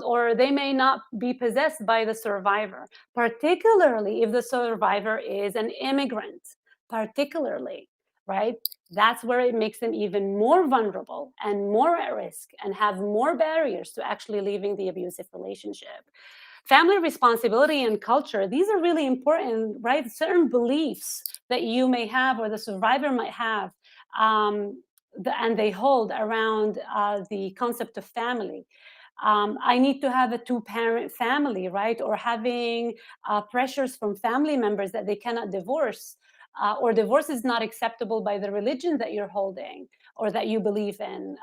or they may not be possessed by the survivor, particularly if the survivor is an immigrant, particularly. right? That's where it makes them even more vulnerable and more at risk and have more barriers to actually leaving the abusive relationship. Family responsibility and culture, these are really important, right? Certain beliefs that you may have or the survivor might have, and they hold around the concept of family. I need to have a two-parent family, right? Or having pressures from family members that they cannot divorce, or divorce is not acceptable by the religion that you're holding or that you believe in.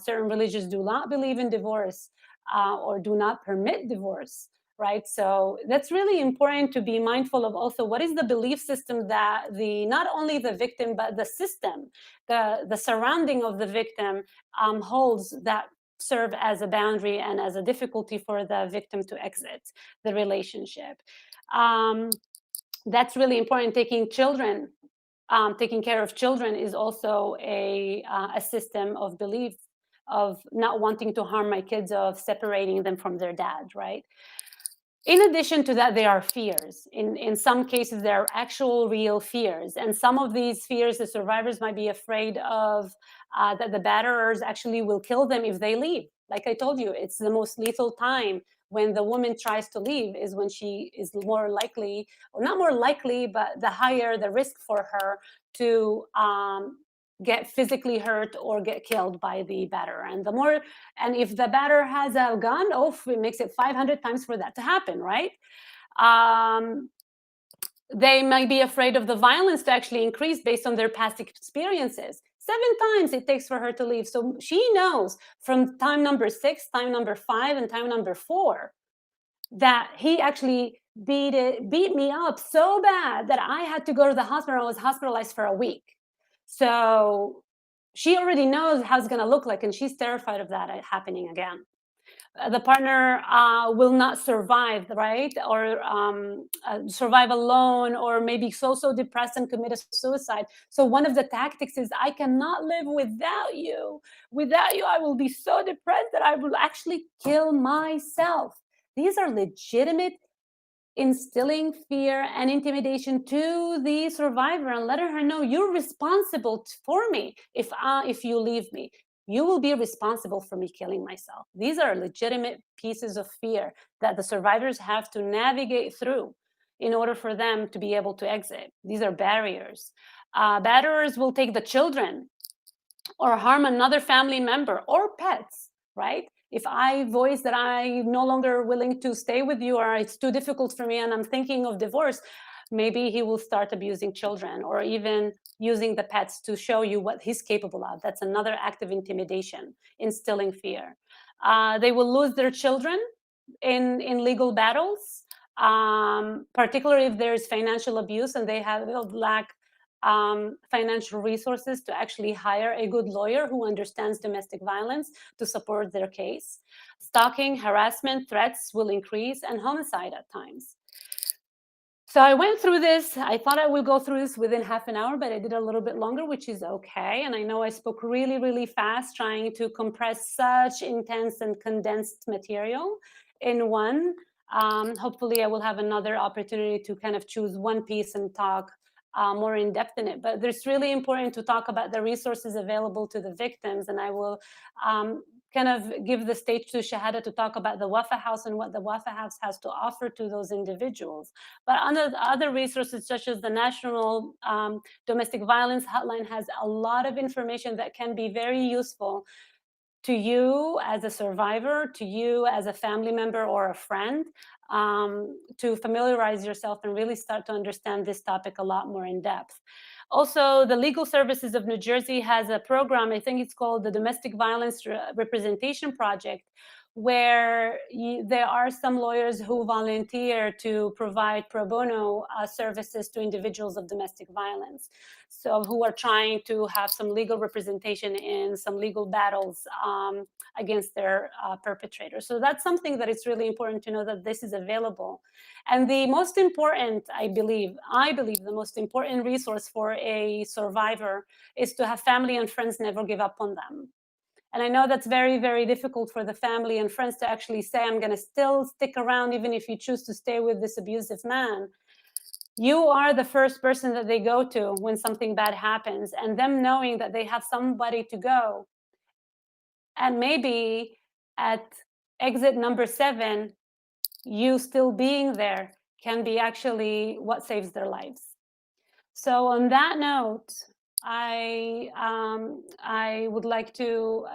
Certain religions do not believe in divorce, or do not permit divorce, right? So that's really important to be mindful of. Also, what is the belief system that the not only the victim but the system, the surrounding of the victim holds, that serve as a boundary and as a difficulty for the victim to exit the relationship. Um, that's really important. Taking care of children is also a system of belief of not wanting to harm my kids, of separating them from their dad, right? In addition to that, there are fears. In some cases, there are actual real fears. And some of these fears, the survivors might be afraid of, that the batterers actually will kill them if they leave. Like I told you, it's the most lethal time when the woman tries to leave, is when she is more likely, or not more likely, but the higher the risk for her to get physically hurt or get killed by the batterer. And if the batter has a gun, oh, it makes it 500 times for that to happen, right? Um, they might be afraid of the violence to actually increase based on their past experiences. 7 times it takes for her to leave. So she knows from time number 6, time number 5, and time number 4 that he actually beat me up so bad that I had to go to the hospital. I was hospitalized for a week. So she already knows how it's going to look like, and she's terrified of that happening again. The partner will not survive, right? Or survive alone, or maybe so depressed and commit a suicide. So one of the tactics is, I cannot live without you. Without you, I will be so depressed that I will actually kill myself. These are legitimate, instilling fear and intimidation to the survivor and letting her know, you're responsible for me. If you leave me, you will be responsible for me killing myself. These are legitimate pieces of fear that the survivors have to navigate through in order for them to be able to exit. These are barriers. Batterers will take the children or harm another family member or pets, right? If I voice that I'm no longer willing to stay with you, or it's too difficult for me and I'm thinking of divorce, maybe he will start abusing children, or even using the pets to show you what he's capable of. That's another act of intimidation, instilling fear. They will lose their children in legal battles, particularly if there's financial abuse and they have lack financial resources to actually hire a good lawyer who understands domestic violence to support their case. Stalking, harassment, threats will increase, and homicide at times. So I went through this. I thought I would go through this within half an hour, but I did a little bit longer, which is okay. And I know I spoke really fast, trying to compress such intense and condensed material in one. Hopefully, I will have another opportunity to kind of choose one piece and talk more in depth in it. But it's really important to talk about the resources available to the victims. And I will kind of give the stage to Shahada to talk about the Wafa House and what the Wafa House has to offer to those individuals. But under the other resources, such as the National Domestic Violence Hotline, has a lot of information that can be very useful to you as a survivor, to you as a family member or a friend, to familiarize yourself and really start to understand this topic a lot more in depth. Also, the Legal Services of New Jersey has a program, I think it's called the Domestic Violence Representation Project, where there are some lawyers who volunteer to provide pro bono services to individuals of domestic violence. So who are trying to have some legal representation in some legal battles against their perpetrators. So that's something that it's really important to know, that this is available. And the most important, I believe the most important resource for a survivor is to have family and friends never give up on them. And I know that's very difficult for the family and friends to actually say, I'm going to still stick around even if you choose to stay with this abusive man. You are the first person that they go to when something bad happens, and them knowing that they have somebody to go, and maybe at exit number 7, you still being there can be actually what saves their lives. So on that note, I would like to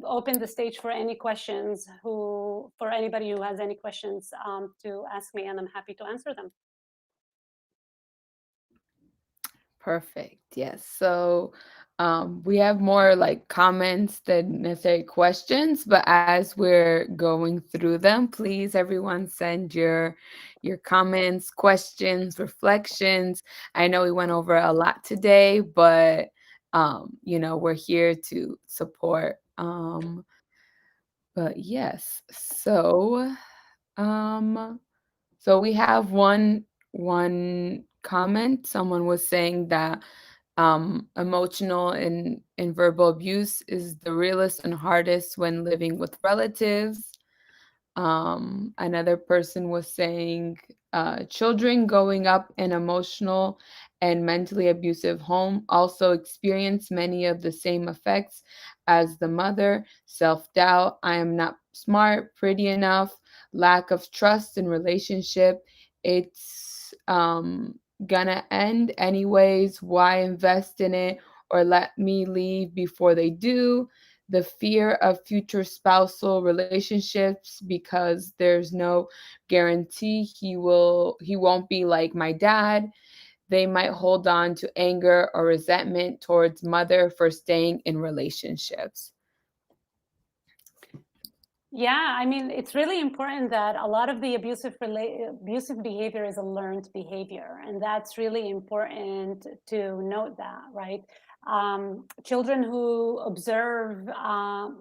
open the stage for any questions, for anybody who has any questions to ask me, and I'm happy to answer them. Perfect. Yes. So we have more like comments than necessary questions, but as we're going through them, please everyone send your comments, questions, reflections. I know we went over a lot today, but we're here to support. But yes. Um so we have one comment. Someone was saying that emotional and verbal abuse is the realest and hardest when living with relatives. Another person was saying children growing up in emotional and mentally abusive home also experience many of the same effects as the mother: self-doubt, I am not smart, pretty enough, lack of trust in relationship. It's gonna end anyways. Why invest in it or let me leave before they do? The fear of future spousal relationships because there's no guarantee he won't be like my dad. They might hold on to anger or resentment towards mother for staying in relationships. Yeah, I mean, it's really important that a lot of the abusive behavior is a learned behavior, and that's really important to note that, right? Children who observe,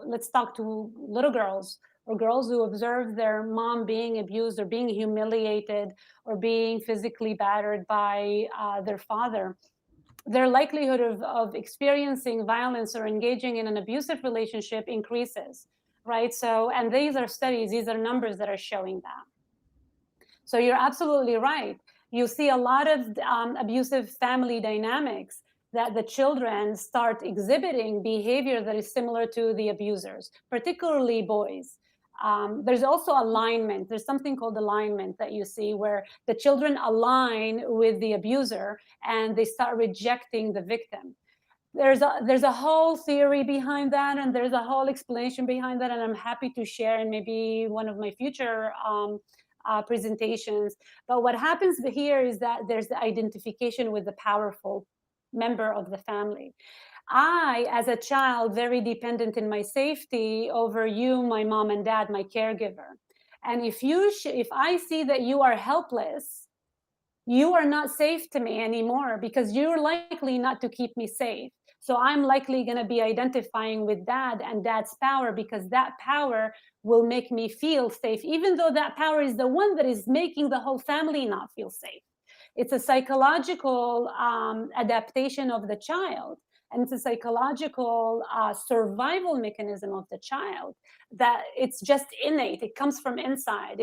let's talk to little girls or girls who observe their mom being abused or being humiliated or being physically battered by their father. Their likelihood of experiencing violence or engaging in an abusive relationship increases, right? So, and these are studies, these are numbers that are showing that. So you're absolutely right. You see a lot of abusive family dynamics that the children start exhibiting behavior that is similar to the abusers, particularly boys. There's also alignment. There's something called alignment that you see where the children align with the abuser and they start rejecting the victim. There's a whole theory behind that, and there's a whole explanation behind that, and I'm happy to share in maybe one of my future presentations. But what happens here is that there's the identification with the powerful member of the family. I, as a child, very dependent in my safety over you, my mom and dad, my caregiver. And if I see that you are helpless, you are not safe to me anymore because you're likely not to keep me safe. So I'm likely going to be identifying with dad and dad's power because that power will make me feel safe, even though that power is the one that is making the whole family not feel safe. It's a psychological adaptation of the child, and it's a psychological survival mechanism of the child that it's just innate. It comes from inside.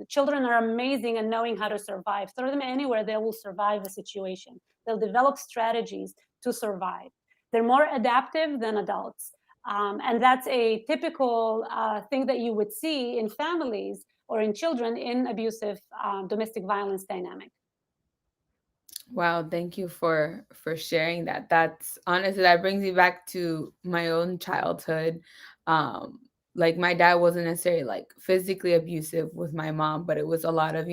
Children are amazing at knowing how to survive. Throw them anywhere, they will survive a situation. They'll develop strategies to survive. They're more adaptive than adults. And that's a typical thing that you would see in families or in children in abusive domestic violence dynamic. Wow, thank you for sharing that. That's honestly, that brings me back to my own childhood. Like my dad wasn't necessarily like physically abusive with my mom, but it was a lot of,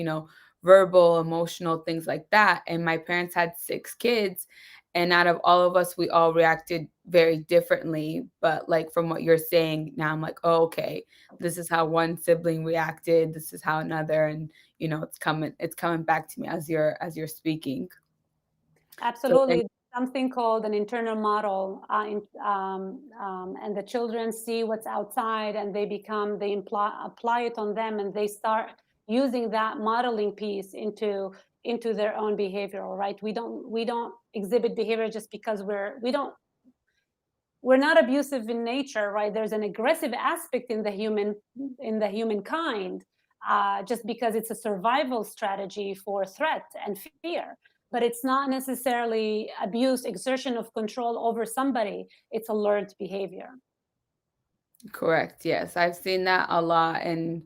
verbal, emotional things like that. And my parents had 6 kids, and out of all of us, we all reacted very differently. But like from what you're saying now, I'm like, oh, okay, this is how one sibling reacted, this is how another, and it's coming back to me as you're speaking. So thank Absolutely. Something called an internal model, and the children see what's outside, and apply it on them, and they start using that modeling piece into their own behavioral. Right? We don't exhibit behavior just because we're not abusive in nature, right? There's an aggressive aspect in the humankind, just because it's a survival strategy for threat and fear. But it's not necessarily abuse, exertion of control over somebody. It's a learned behavior. Correct. Yes, I've seen that a lot, and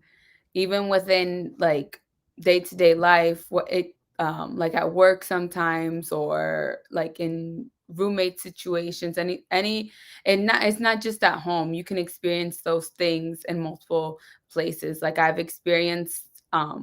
even within like day-to-day life, what it like at work sometimes, or like in roommate situations, any and not it's not just at home. You can experience those things in multiple places. Like I've experienced,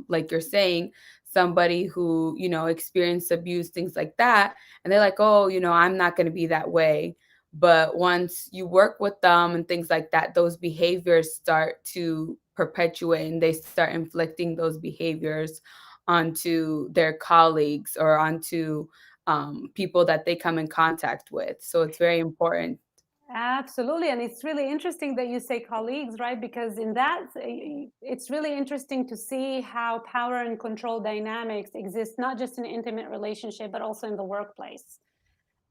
like you're saying, somebody who, experienced abuse, things like that, and they're like, oh, I'm not going to be that way. But once you work with them and things like that, those behaviors start to perpetuate, and they start inflicting those behaviors onto their colleagues or onto people that they come in contact with. So it's very important. Absolutely. And it's really interesting that you say colleagues, right? Because in that, it's really interesting to see how power and control dynamics exist, not just in intimate relationship, but also in the workplace,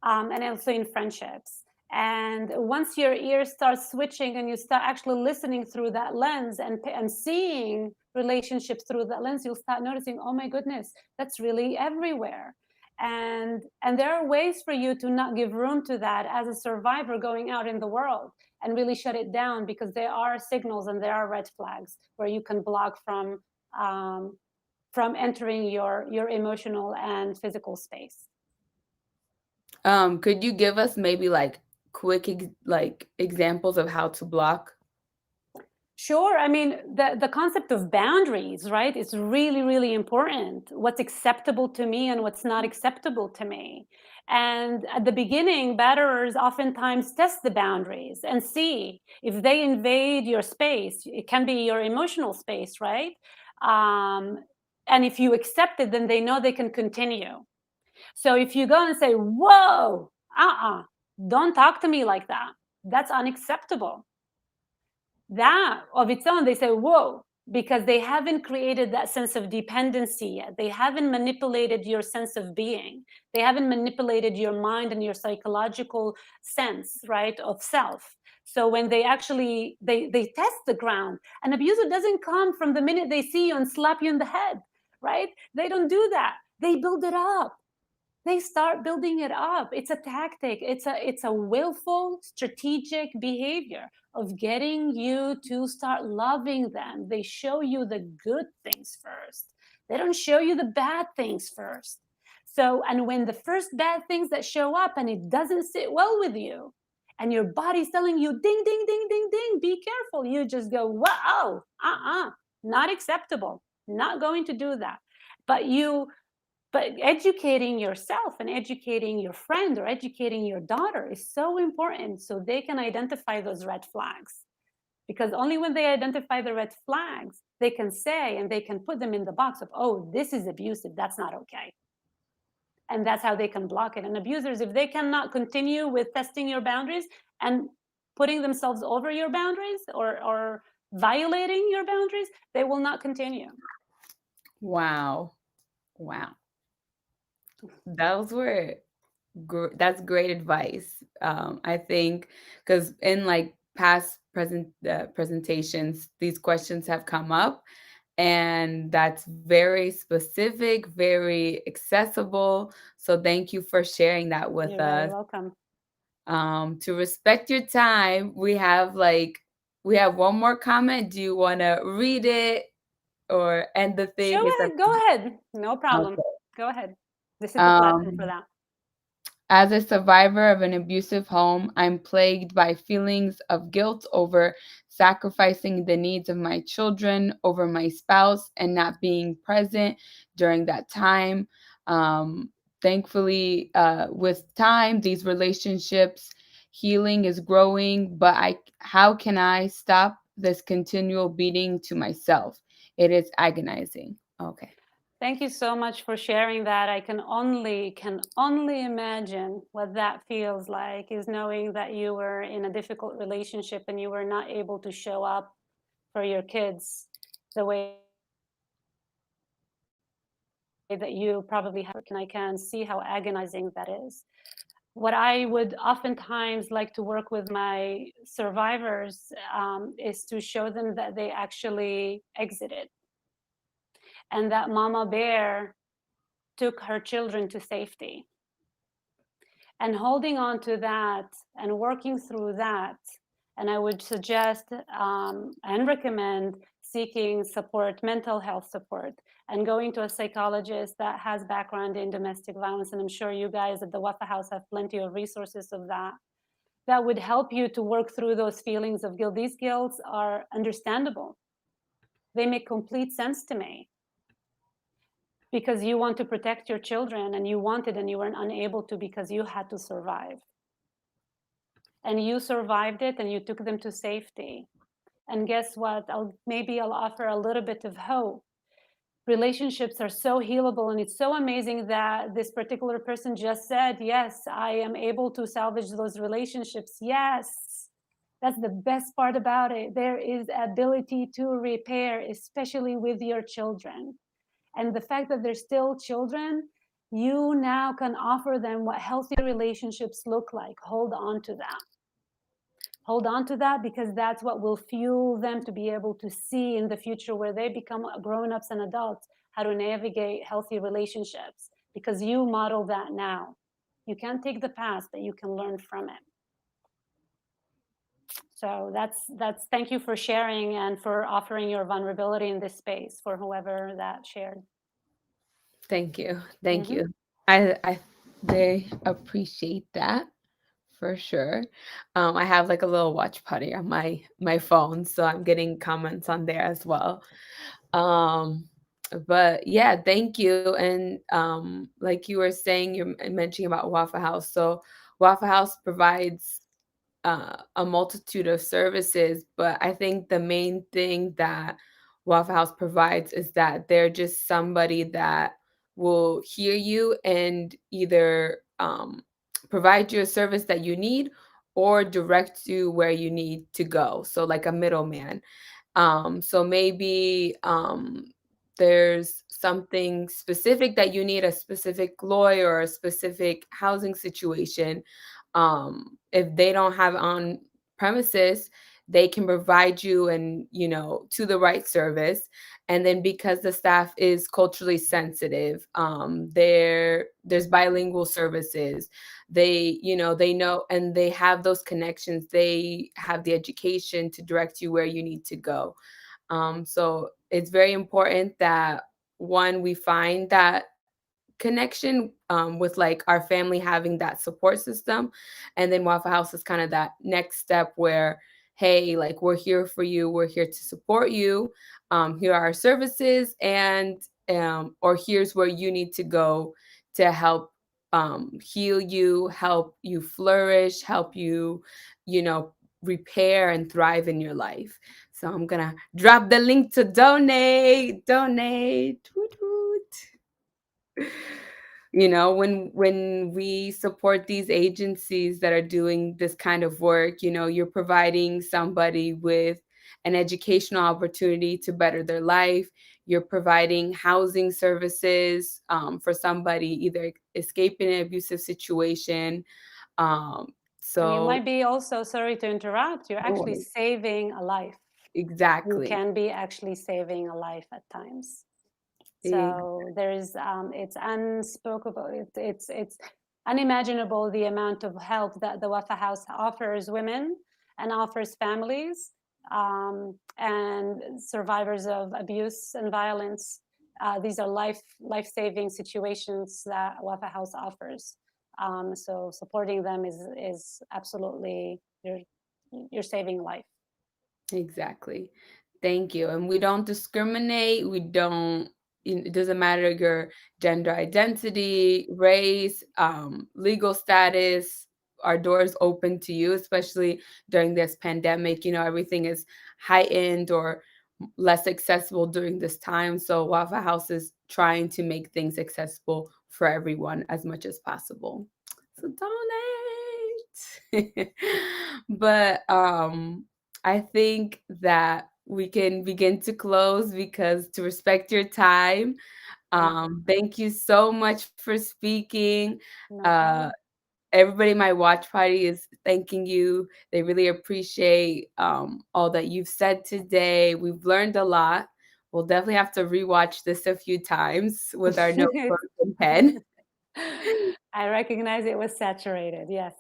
and also in friendships. And once your ears start switching and you start actually listening through that lens and seeing relationships through that lens, you'll start noticing, oh my goodness, that's really everywhere. And there are ways for you to not give room to that as a survivor going out in the world, and really shut it down, because there are signals and there are red flags where you can block from entering your emotional and physical space. Could you give us maybe like quick like examples of how to block? Sure. I mean, the concept of boundaries, right? It's really, really important. What's acceptable to me and what's not acceptable to me. And at the beginning, batterers oftentimes test the boundaries and see if they invade your space. It can be your emotional space, right? Um, and if you accept it, then they know they can continue. So if you go and say, whoa, don't talk to me like that, that's unacceptable. That of its own, they say, whoa, because they haven't created that sense of dependency yet. They haven't manipulated your sense of being. They haven't manipulated your mind and your psychological sense, right, of self. So when they actually they test the ground, an abuser doesn't come from the minute they see you and slap you in the head, right? They don't do that. They build it up. They start building it up. It's a tactic. It's a willful, strategic behavior of getting you to start loving them. They show you the good things first. They don't show you the bad things first. So, and when the first bad things that show up and it doesn't sit well with you, and your body's telling you, ding, ding, ding, ding, ding, be careful, you just go, wow, not acceptable, not going to do that. But educating yourself and educating your friend or educating your daughter is so important, so they can identify those red flags. Because only when they identify the red flags, they can say, and they can put them in the box of, oh, this is abusive, that's not okay. And that's how they can block it. And abusers, if they cannot continue with testing your boundaries and putting themselves over your boundaries, or violating your boundaries, they will not continue. Wow. Wow. Those were that's great advice. I think because in like past presentations, these questions have come up, and that's very specific, very accessible. So thank you for sharing that with You're very us. welcome. To respect your time, we have one more comment. Do you want to read it or end the thing? It's up Go to you. ahead. No problem. Okay. Go ahead. This is the platform for Um, that. As a survivor of an abusive home, I'm plagued by feelings of guilt over sacrificing the needs of my children over my spouse and not being present during that time. Um, Thankfully, with time, these relationships healing is growing, but how can I stop this continual beating to myself? It is agonizing. Okay. Thank you so much for sharing that. I can only imagine what that feels like, is knowing that you were in a difficult relationship and you were not able to show up for your kids the way that you probably have. And I can see how agonizing that is. What I would oftentimes like to work with my survivors is to show them that they actually exited. and that mama bear took her children to safety. And holding on to that and working through that, and I would suggest and recommend seeking support, mental health support, and going to a psychologist that has background in domestic violence. And I'm sure you guys at the Wafa House have plenty of resources of that. That would help you to work through those feelings of guilt. These guilts are understandable. They make complete sense to me, because you want to protect your children, and you wanted and you were unable to because you had to survive. And you survived it, and you took them to safety. And guess what? Maybe I'll offer a little bit of hope. Relationships are so healable, and it's so amazing that this particular person just said, yes, I am able to salvage those relationships. Yes, that's the best part about it. There is ability to repair, especially with your children. And the fact that they're still children, you now can offer them what healthy relationships look like. Hold on to that. Hold on to that, because that's what will fuel them to be able to see in the future, where they become grown-ups and adults, how to navigate healthy relationships, because you model that now. You can't take the past, but you can learn from it. So that's thank you for sharing and for offering your vulnerability in this space for whoever that shared. Thank you. Thank you. I very appreciate that for sure. I have like a little watch party on my phone, so I'm getting comments on there as well. Um, but yeah, thank you. And like you were saying, you're mentioning about Wafa House. So Wafa House provides a multitude of services, but I think the main thing that Waffle House provides is that they're just somebody that will hear you and either provide you a service that you need or direct you where you need to go. So, like a middleman. So maybe there's something specific that you need, a specific lawyer or a specific housing situation. If they don't have on premises, they can provide you and to the right service. And then because the staff is culturally sensitive, there's bilingual services. They know, and they have those connections. They have the education to direct you where you need to go. So it's very important that, one, we find that connection with like our family having that support system. And then Waffle House is kind of that next step where, hey, like, we're here for you, we're here to support you, here are our services, and or here's where you need to go to help heal you, help you flourish, help you, repair and thrive in your life. So I'm gonna drop the link to donate. Toot toot. When we support these agencies that are doing this kind of work, you're providing somebody with an educational opportunity to better their life. You're providing housing services for somebody either escaping an abusive situation. um, And you so might be also, sorry to interrupt, you're actually oh, saving a life. You exactly. can be actually saving a life at times. Ex- So there's, it's unspeakable, it's unimaginable the amount of help that the Wafa House offers women and offers families and survivors of abuse and violence. These are life-saving situations that Wafa House offers. So supporting them is absolutely, you're saving life. Exactly. Thank you. And we don't discriminate. We don't, it doesn't matter your gender identity, race, legal status. Our doors open to you, especially during this pandemic. Everything is heightened or less accessible during this time. So Waffle House is trying to make things accessible for everyone as much as possible. So donate. But I think that we can begin to close because to respect your time. Thank you so much for speaking. No Uh, problem. Everybody in my watch party is thanking you. They really appreciate all that you've said today. We've learned a lot. We'll definitely have to rewatch this a few times with our notebook and pen. I recognize it was saturated. Yes.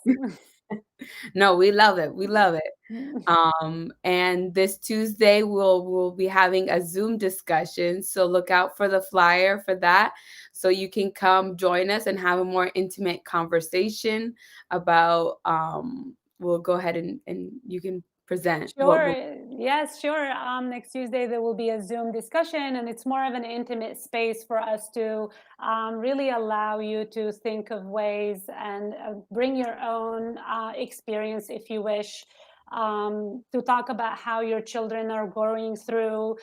No, we love it. We love it. And this Tuesday we'll be having a Zoom discussion, so look out for the flyer for that, so you can come join us and have a more intimate conversation about. We'll go ahead and you can present what we'll. Sure. Yes, sure. Next Tuesday, there will be a Zoom discussion, and it's more of an intimate space for us to really allow you to think of ways and bring your own experience, if you wish, to talk about how your children are going through.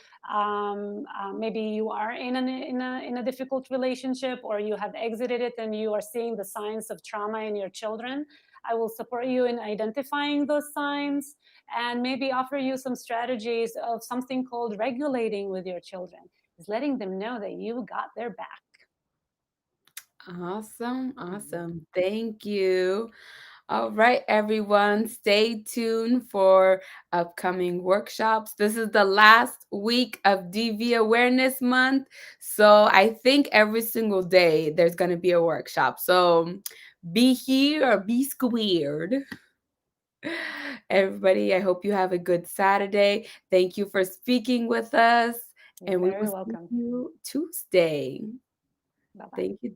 Maybe you are in a difficult relationship, or you have exited it and you are seeing the signs of trauma in your children. I will support you in identifying those signs and maybe offer you some strategies of something called regulating with your children, is letting them know that you got their back. Awesome, awesome. Thank you. All right, everyone, stay tuned for upcoming workshops. This is the last week of DV Awareness Month. So I think every single day there's going to be a workshop. So be here or be squared. Everybody, I hope you have a good Saturday. Thank you for speaking with us. You're And we very will see welcome. you Tuesday. Bye bye. Thank you.